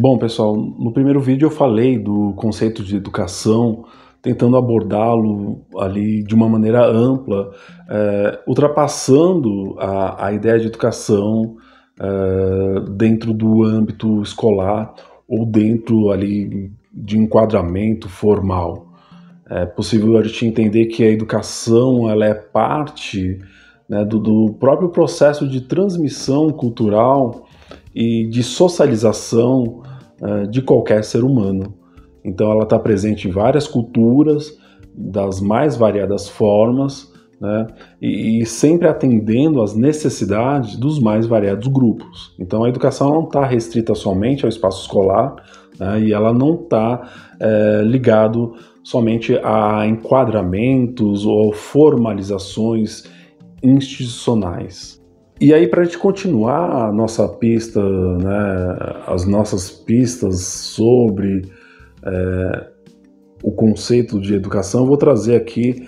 Bom, pessoal, no primeiro vídeo eu falei do conceito de educação, tentando abordá-lo ali de uma maneira ampla, ultrapassando a ideia de educação dentro do âmbito escolar ou dentro ali de enquadramento formal. É possível a gente entender que a educação ela é parte, né, do próprio processo de transmissão cultural e de socialização de qualquer ser humano. Então ela está presente em várias culturas, das mais variadas formas, né, e sempre atendendo às necessidades dos mais variados grupos. Então a educação não está restrita somente ao espaço escolar, né, e ela não está ligado somente a enquadramentos ou formalizações institucionais. E aí, para a gente continuar a nossa pista, né, as nossas pistas sobre o conceito de educação, eu vou trazer aqui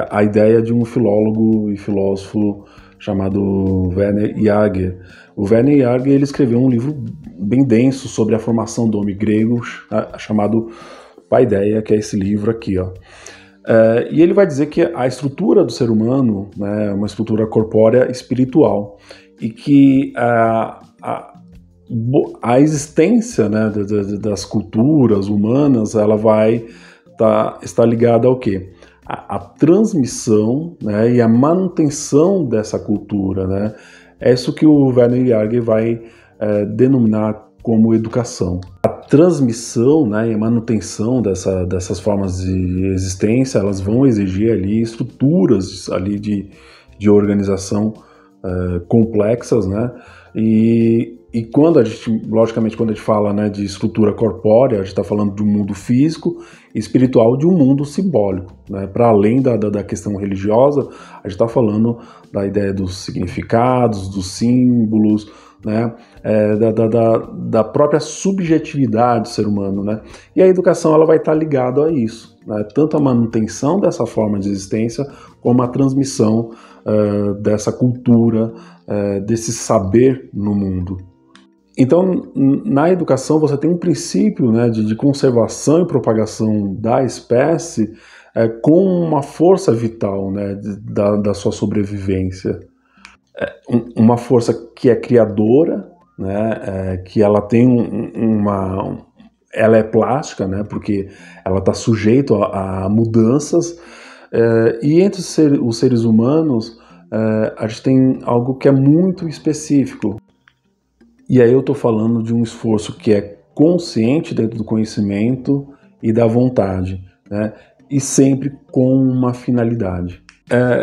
a ideia de um filólogo e filósofo chamado Werner Jaeger. O Werner Jaeger ele escreveu um livro bem denso sobre a formação do homem grego, chamado Paideia, que é esse livro aqui, ó. E ele vai dizer que a estrutura do ser humano, né, é uma estrutura corpórea espiritual e que a existência, né, das culturas humanas ela vai estar ligada ao quê? A transmissão, né, e a manutenção dessa cultura, né? É isso que o Werner Jaeger vai denominar como educação. A transmissão, né, e a manutenção dessas formas de existência, elas vão exigir ali estruturas ali de organização complexas, né, e quando a gente, logicamente, quando a gente fala, né, de estrutura corpórea, a gente está falando de um mundo físico e espiritual, de um mundo simbólico, né, para além da questão religiosa, a gente está falando da ideia dos significados, dos símbolos, né, da própria subjetividade do ser humano, né? E a educação ela vai estar ligada a isso, né? Tanto a manutenção dessa forma de existência como a transmissão dessa cultura, desse saber no mundo. Então, na educação você tem um princípio, né, de conservação e propagação da espécie com uma força vital, né, da sua sobrevivência. Uma força que é criadora, né, que ela tem ela é plástica, né, porque ela está sujeita a mudanças, e entre os seres humanos a gente tem algo que é muito específico. E aí eu estou falando de um esforço que é consciente dentro do conhecimento e da vontade, né, e sempre com uma finalidade.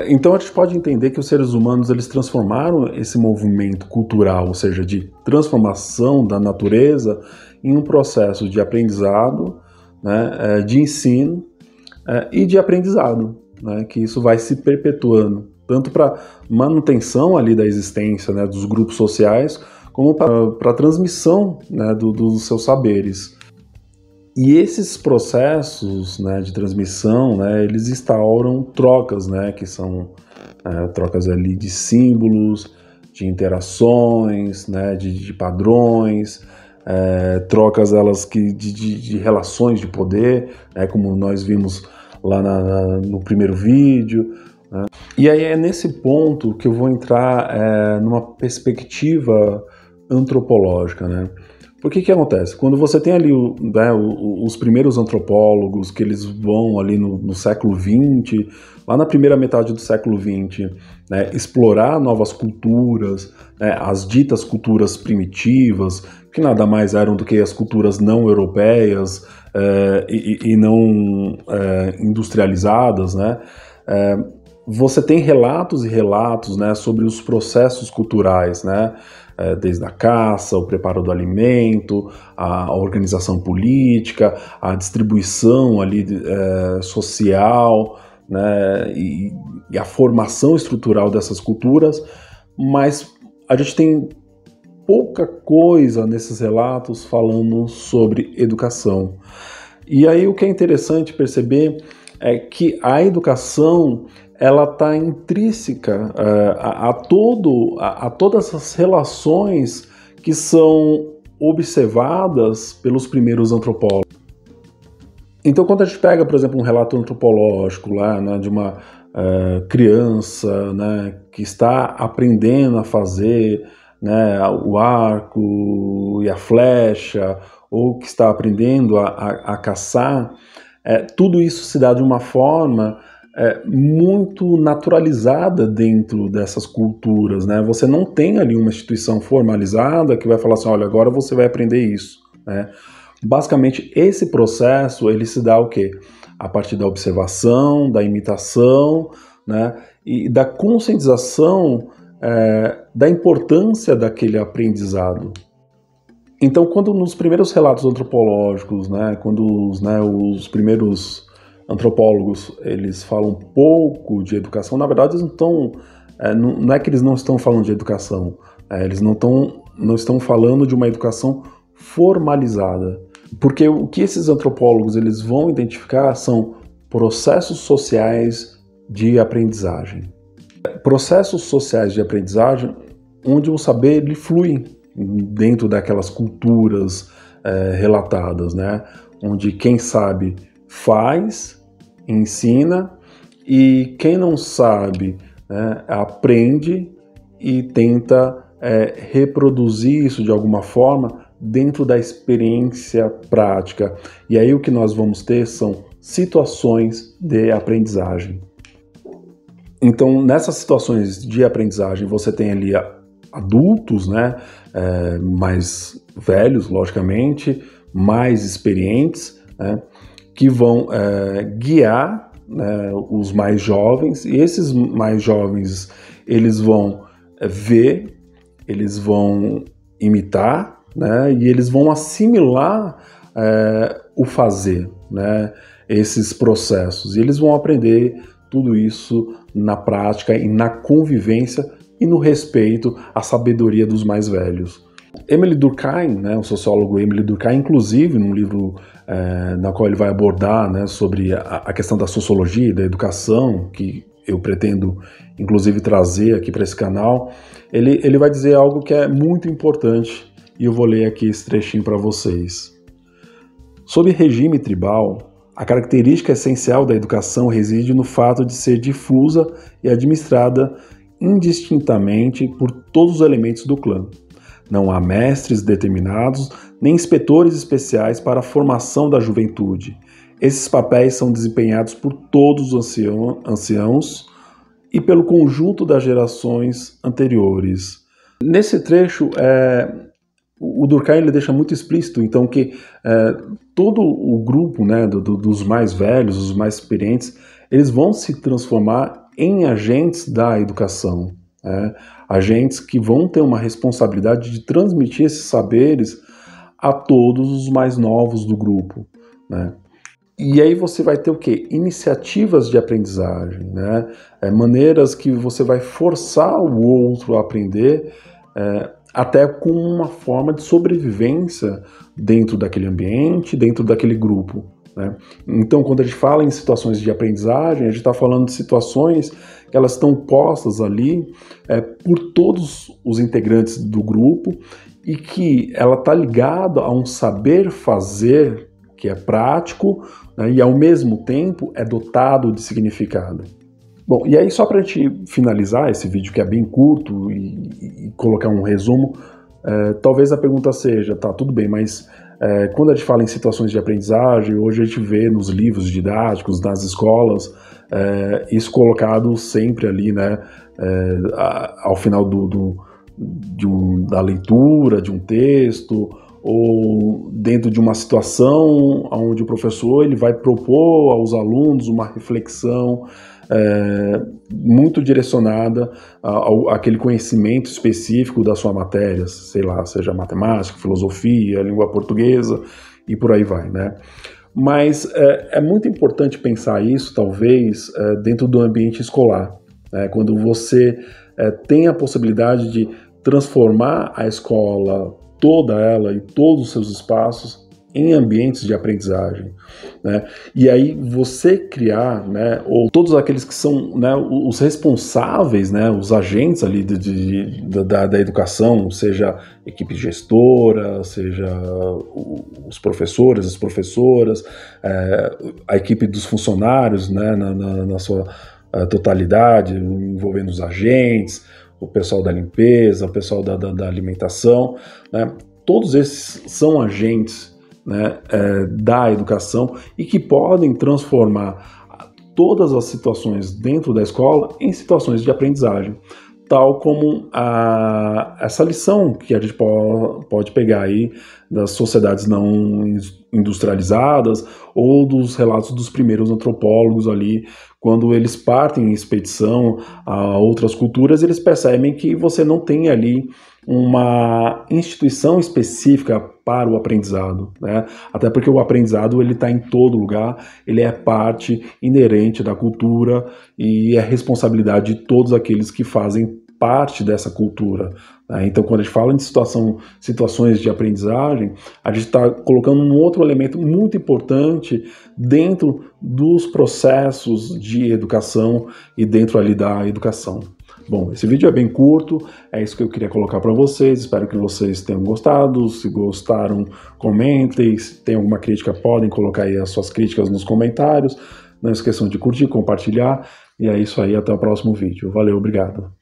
Então a gente pode entender que os seres humanos eles transformaram esse movimento cultural, ou seja, de transformação da natureza, em um processo de aprendizado, né, de ensino e de aprendizado, né, que isso vai se perpetuando, tanto para manutenção ali da existência, né, dos grupos sociais, como para a transmissão, né, dos seus saberes. E esses processos, né, de transmissão, né, eles instauram trocas, né, que são trocas ali de símbolos, de interações, né, de padrões, trocas elas de relações de poder, né, como nós vimos lá no primeiro vídeo, né. E aí é nesse ponto que eu vou entrar numa perspectiva antropológica, né. Porque que acontece? Quando você tem ali os primeiros antropólogos, que eles vão ali no século XX, lá na primeira metade do século XX, né, explorar novas culturas, né, as ditas culturas primitivas, que nada mais eram do que as culturas não europeias e não industrializadas, né, você tem relatos e relatos, né, sobre os processos culturais, né, desde a caça, o preparo do alimento, a organização política, a distribuição ali social, né, e a formação estrutural dessas culturas, mas a gente tem pouca coisa nesses relatos falando sobre educação. E aí o que é interessante perceber é que a educação ela está intrínseca a todas as relações que são observadas pelos primeiros antropólogos. Então, quando a gente pega, por exemplo, um relato antropológico lá, né, de uma criança, né, que está aprendendo a fazer, né, o arco e a flecha, ou que está aprendendo a caçar, tudo isso se dá de uma forma muito naturalizada dentro dessas culturas, né? Você não tem ali uma instituição formalizada que vai falar assim, olha, agora você vai aprender isso, né? Basicamente, esse processo, ele se dá o quê? A partir da observação, da imitação, né? E da conscientização da importância daquele aprendizado. Então, quando nos primeiros relatos antropológicos, né, quando os primeiros antropólogos eles falam pouco de educação, na verdade eles não estão, não é que eles não estão falando de educação, eles não estão falando de uma educação formalizada, porque o que esses antropólogos eles vão identificar são processos sociais de aprendizagem. Processos sociais de aprendizagem onde o saber ele flui dentro daquelas culturas relatadas, né? Onde quem sabe faz, ensina, e quem não sabe, né, aprende e tenta reproduzir isso de alguma forma dentro da experiência prática. E aí o que nós vamos ter são situações de aprendizagem. Então, nessas situações de aprendizagem, você tem ali adultos, né, mais velhos, logicamente, mais experientes, né, que vão guiar, né, os mais jovens, e esses mais jovens, eles vão ver, eles vão imitar, né, e eles vão assimilar o fazer, né, esses processos, e eles vão aprender tudo isso na prática e na convivência e no respeito à sabedoria dos mais velhos. Emile Durkheim, né, o sociólogo Emile Durkheim, inclusive, num livro na qual ele vai abordar, né, sobre a questão da sociologia e da educação, que eu pretendo, inclusive, trazer aqui para esse canal, ele vai dizer algo que é muito importante, e eu vou ler aqui esse trechinho para vocês. Sob regime tribal, a característica essencial da educação reside no fato de ser difusa e administrada indistintamente por todos os elementos do clã. Não há mestres determinados, nem inspetores especiais para a formação da juventude. Esses papéis são desempenhados por todos os anciãos e pelo conjunto das gerações anteriores. Nesse trecho, o Durkheim ele deixa muito explícito, então, que todo o grupo, né, dos mais velhos, os mais experientes, eles vão se transformar em agentes da educação, agentes que vão ter uma responsabilidade de transmitir esses saberes a todos os mais novos do grupo, né? E aí você vai ter o quê? Iniciativas de aprendizagem, né? Maneiras que você vai forçar o outro a aprender, até com uma forma de sobrevivência dentro daquele ambiente, dentro daquele grupo, né? Então, quando a gente fala em situações de aprendizagem, a gente está falando de situações que elas estão postas ali por todos os integrantes do grupo e que ela está ligada a um saber fazer que é prático, né, e ao mesmo tempo é dotado de significado. Bom, e aí só para a gente finalizar esse vídeo que é bem curto e colocar um resumo, talvez a pergunta seja, tá, tudo bem, mas quando a gente fala em situações de aprendizagem, hoje a gente vê nos livros didáticos, nas escolas, isso colocado sempre ali, né, ao final da leitura de um texto, ou dentro de uma situação onde o professor ele vai propor aos alunos uma reflexão muito direcionada àquele conhecimento específico da sua matéria, sei lá, seja matemática, filosofia, língua portuguesa e por aí vai, né? Mas é muito importante pensar isso, talvez, dentro do ambiente escolar, né? Quando você tem a possibilidade de transformar a escola, toda ela e todos os seus espaços em ambientes de aprendizagem, né? E aí você criar, né, ou todos aqueles que são, né, os responsáveis, né, os agentes ali da educação, seja equipe gestora, seja os professores, as professoras, a equipe dos funcionários, né, na sua totalidade, envolvendo os agentes, o pessoal da limpeza, o pessoal da alimentação, né? Todos esses são agentes, né, da educação e que podem transformar todas as situações dentro da escola em situações de aprendizagem, tal como essa lição que a gente pode pegar aí das sociedades não industrializadas ou dos relatos dos primeiros antropólogos ali, quando eles partem em expedição a outras culturas, eles percebem que você não tem ali uma instituição específica para o aprendizado, né? Até porque o aprendizado ele está em todo lugar, ele é parte inerente da cultura e é responsabilidade de todos aqueles que fazem parte dessa cultura, né? Então, quando a gente fala de situações de aprendizagem, a gente está colocando um outro elemento muito importante dentro dos processos de educação e dentro ali da educação. Bom, esse vídeo é bem curto, é isso que eu queria colocar para vocês, espero que vocês tenham gostado. Se gostaram, comentem, se tem alguma crítica podem colocar aí as suas críticas nos comentários, não esqueçam de curtir, compartilhar, e é isso aí, até o próximo vídeo. Valeu, obrigado.